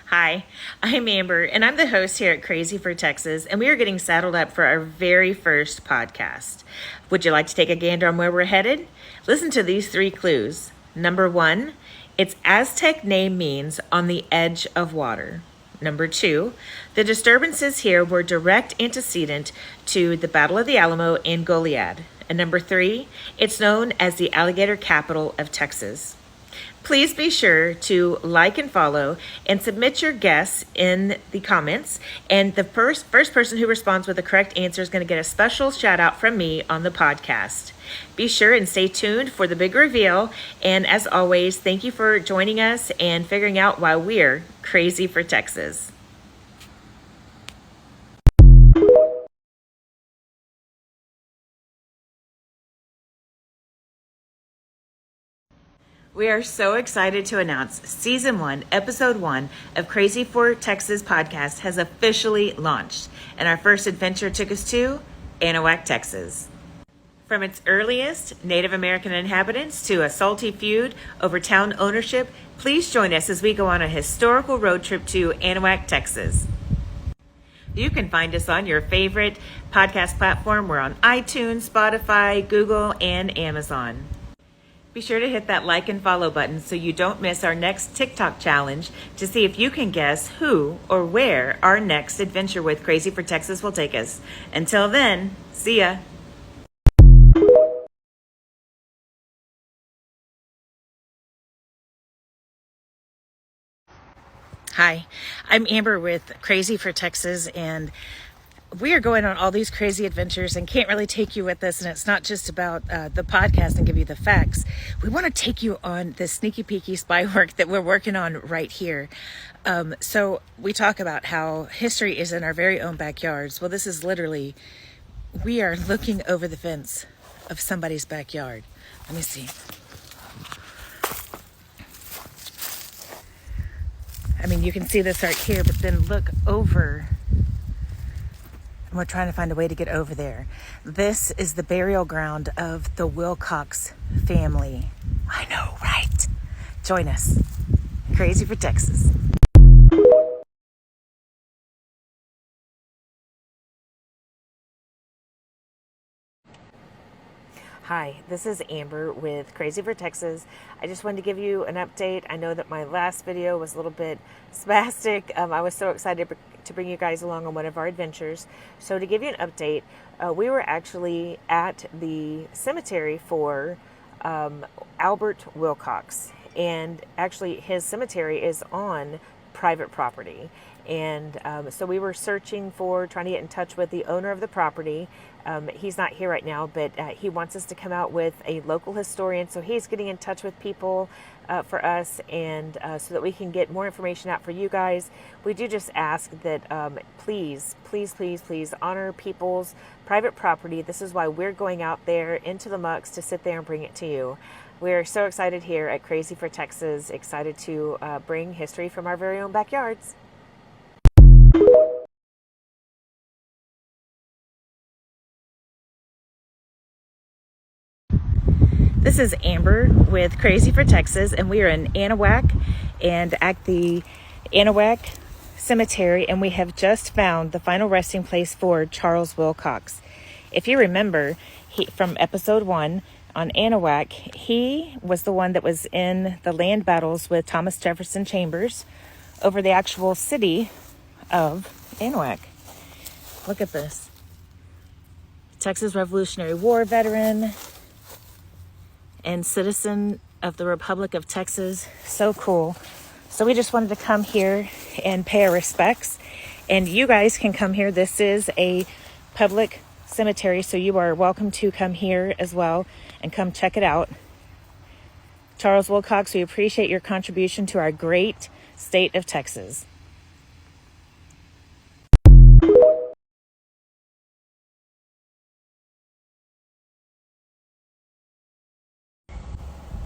Hi, I'm Amber, and I'm the host here at Crazy for Texas, and we are getting saddled up for our very first podcast. Would you like to take a gander on where we're headed? Listen to these three clues. Number one, its Aztec name means on the edge of water. Number two, the disturbances here were direct antecedent to the Battle of the Alamo and Goliad. And number three, it's known as the alligator capital of Texas. Please be sure to like and follow and submit your guess in the comments. And the first person who responds with the correct answer is going to get a special shout out from me on the podcast. Be sure and stay tuned for the big reveal. And as always, thank you for joining us and figuring out why we're crazy for Texas. We are so excited to announce Season 1, Episode 1 of Crazy for Texas podcast has officially launched, and our first adventure took us to Anahuac, Texas. From its earliest Native American inhabitants to a salty feud over town ownership, please join us as we go on a historical road trip to Anahuac, Texas. You can find us on your favorite podcast platform. We're on iTunes, Spotify, Google, and Amazon. Be sure to hit that like and follow button so you don't miss our next TikTok challenge to see if you can guess who or where our next adventure with Crazy for Texas will take us. Until then, see ya. Hi, I'm Amber with Crazy for Texas, and we are going on all these crazy adventures and can't really take you with us. And it's not just about the podcast and give you the facts. We want to take you on the sneaky peeky spy work that we're working on right here. So we talk about how history is in our very own backyards. Well, this is literally, we are looking over the fence of somebody's backyard. Let me see. I mean, you can see this right here, but then look over. We're trying to find a way to get over there. This is the burial ground of the Wilcox family. I know, right? Join us. Crazy for Texas. Hi, this is Amber with Crazy for Texas. I just wanted to give you an update. I know that my last video was a little bit spastic. I was so excited to bring you guys along on one of our adventures. So to give you an update, we were actually at the cemetery for Albert Wilcox. And actually his cemetery is on private property. And so we were searching for, trying to get in touch with the owner of the property. He's not here right now, but he wants us to come out with a local historian. So he's getting in touch with people for us, and so that we can get more information out for you guys. We do just ask that please honor people's private property. This is why we're going out there into the mucks to sit there and bring it to you. We're so excited here at Crazy for Texas, excited to bring history from our very own backyards. This is Amber with Crazy for Texas, and we are in Anahuac and at the Anahuac Cemetery, and we have just found the final resting place for Charles Wilcox. If you remember, from episode 1 on Anahuac, he was the one that was in the land battles with Thomas Jefferson Chambers over the actual city of Anahuac. Look at this. Texas Revolutionary War veteran and citizen of the Republic of Texas. So cool. So we just wanted to come here and pay our respects. And you guys can come here. This is a public cemetery, so you are welcome to come here as well and come check it out. Charles Wilcox, we appreciate your contribution to our great state of Texas.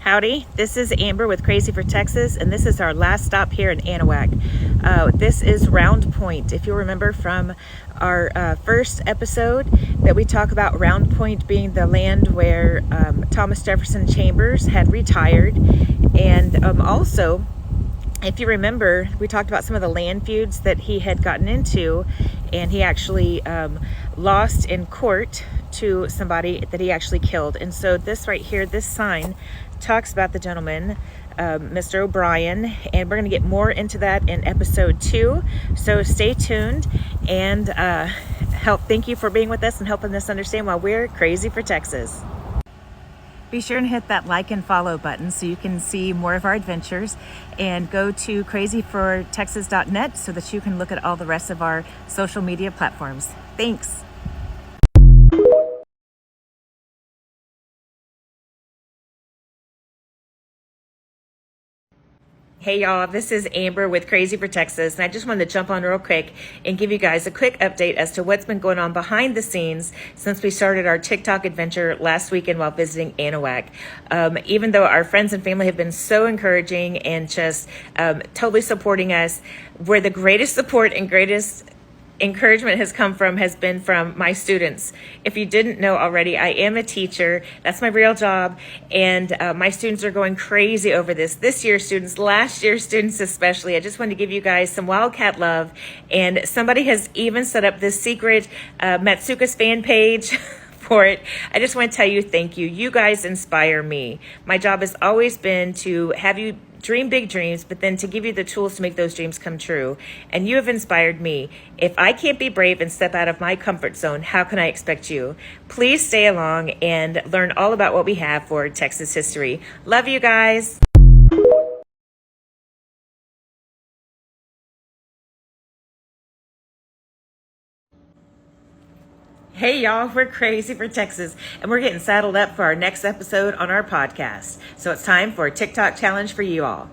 Howdy, this is Amber with Crazy for Texas, and this is our last stop here in Anahuac. This is Round Point. If you remember from our first episode that we talk about Round Point being the land where Thomas Jefferson Chambers had retired, and also if you remember, we talked about some of the land feuds that he had gotten into, and he actually lost in court to somebody that he actually killed. And so this right here, this sign talks about the gentleman, Mr. O'Brien, and we're going to get more into that in episode 2. So stay tuned, and thank you for being with us and helping us understand why we're crazy for Texas. Be sure and hit that like and follow button so you can see more of our adventures, and go to crazyfortexas.net so that you can look at all the rest of our social media platforms. Thanks. Hey y'all, this is Amber with Crazy for Texas, and I just wanted to jump on real quick and give you guys a quick update as to what's been going on behind the scenes since we started our TikTok adventure last weekend while visiting Anahuac. Even though our friends and family have been so encouraging and just totally supporting us, where the greatest support and greatest encouragement has been from my students. If you didn't know already, I am a teacher. That's my real job. And my students are going crazy over this year's students, last year's students especially. I just wanted to give you guys some Wildcat love. And somebody has even set up this secret Matsukas fan page for it. I just want to tell you thank you. You guys inspire me. My job has always been to have you dream big dreams, but then to give you the tools to make those dreams come true. And you have inspired me. If I can't be brave and step out of my comfort zone, how can I expect you? Please stay along and learn all about what we have for Texas history. Love you guys. Hey y'all, we're Crazy for Texas, and we're getting saddled up for our next episode on our podcast. So it's time for a TikTok challenge for you all.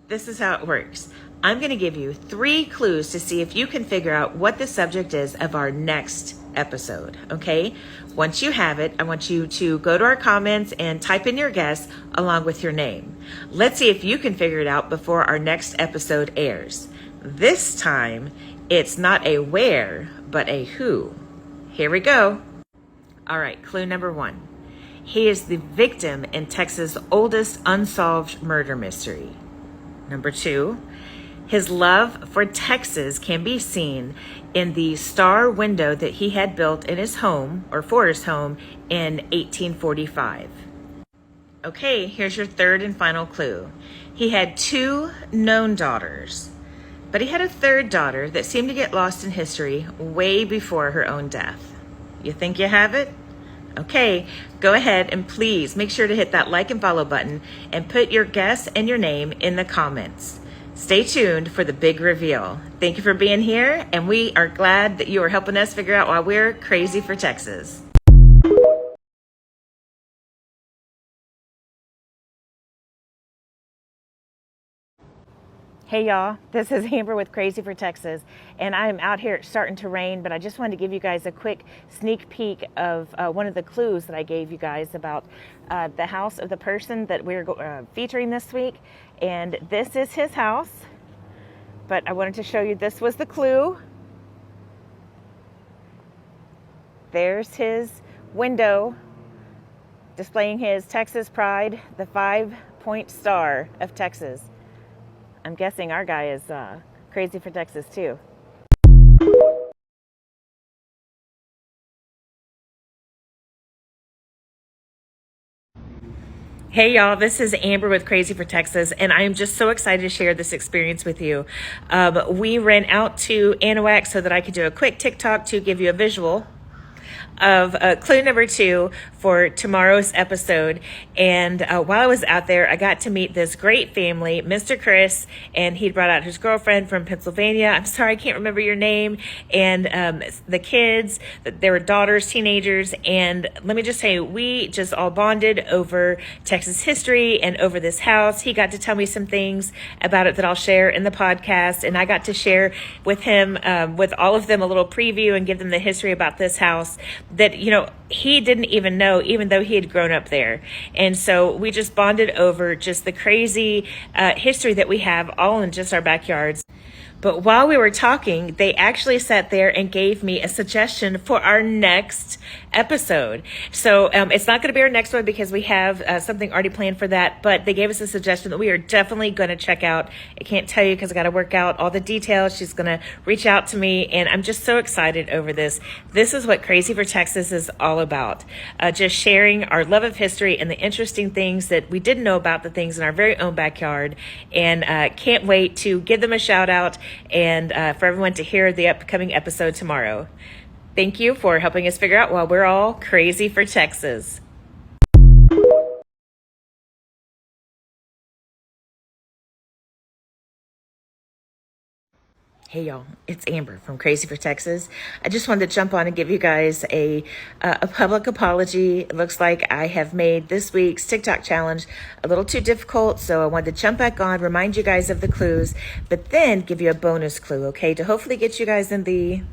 This is how it works. I'm going to give you 3 clues to see if you can figure out what the subject is of our next episode, okay? Once you have it, I want you to go to our comments and type in your guess along with your name. Let's see if you can figure it out before our next episode airs. This time, it's not a where, but a who. Here we go. All right, clue number 1. He is the victim in Texas' oldest unsolved murder mystery. Number 2, his love for Texas can be seen in the star window that he had built in his home, or for his home, in 1845. Okay, here's your 3rd and final clue. He had 2 known daughters, but he had a 3rd daughter that seemed to get lost in history way before her own death. You think you have it? Okay, go ahead and please make sure to hit that like and follow button and put your guess and your name in the comments. Stay tuned for the big reveal. Thank you for being here, and we are glad that you are helping us figure out why we're crazy for Texas. Hey y'all, this is Amber with Crazy for Texas, and I am out here starting to rain, but I just wanted to give you guys a quick sneak peek of one of the clues that I gave you guys about the house of the person that we're featuring this week. And this is his house, but I wanted to show you this was the clue. There's his window displaying his Texas pride, the 5-point star of Texas. I'm guessing our guy is crazy for Texas too. Hey y'all, this is Amber with Crazy for Texas, and I am just so excited to share this experience with you. We ran out to Anahuac so that I could do a quick TikTok to give you a visual of clue number 2 for tomorrow's episode. And while I was out there, I got to meet this great family, Mr. Chris, and he brought out his girlfriend from Pennsylvania. I'm sorry, I can't remember your name. And the kids, they were daughters, teenagers. And let me just say, we just all bonded over Texas history and over this house. He got to tell me some things about it that I'll share in the podcast. And I got to share with him, with all of them, a little preview and give them the history about this house that, you know, he didn't even know, even though he had grown up there. And so we just bonded over just the crazy history that we have all in just our backyards. But while we were talking, they actually sat there and gave me a suggestion for our next episode. So it's not going to be our next one because we have something already planned for that, but they gave us a suggestion that we are definitely going to check out. I can't tell you because I got to work out all the details. She's going to reach out to me, and I'm just so excited over this. This is what Crazy for Texas is all about. Just sharing our love of history and the interesting things that we didn't know about, the things in our very own backyard, and can't wait to give them a shout out and for everyone to hear the upcoming episode tomorrow. Thank you for helping us figure out why we're all crazy for Texas. Hey y'all, it's Amber from Crazy for Texas. I just wanted to jump on and give you guys a public apology. It looks like I have made this week's TikTok challenge a little too difficult, so I wanted to jump back on, remind you guys of the clues, but then give you a bonus clue, okay, to hopefully get you guys in the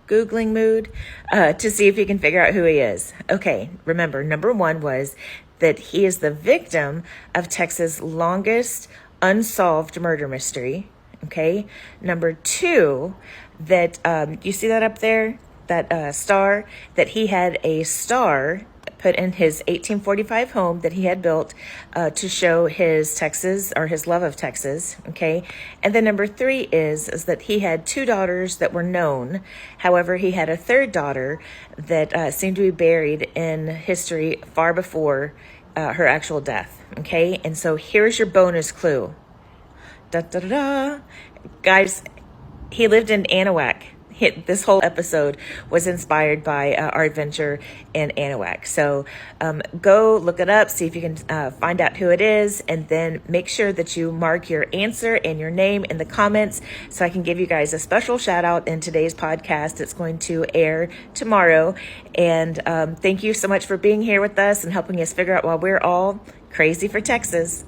Googling mood to see if you can figure out who he is. Okay, remember, number one was that he is the victim of Texas' longest unsolved murder mystery. Okay, number two, that you see that up there, that star, that he had a star put in his 1845 home that he had built to show his Texas, or his love of Texas. Okay, and then number three is that he had two daughters that were known. However, he had a third daughter that seemed to be buried in history far before her actual death. Okay, and so here's your bonus clue. Da, da, da, da. Guys, he lived in Anahuac. This whole episode was inspired by our adventure in Anahuac. So go look it up, see if you can find out who it is, and then make sure that you mark your answer and your name in the comments so I can give you guys a special shout out in today's podcast. It's going to air tomorrow. And thank you so much for being here with us and helping us figure out why we're all crazy for Texas.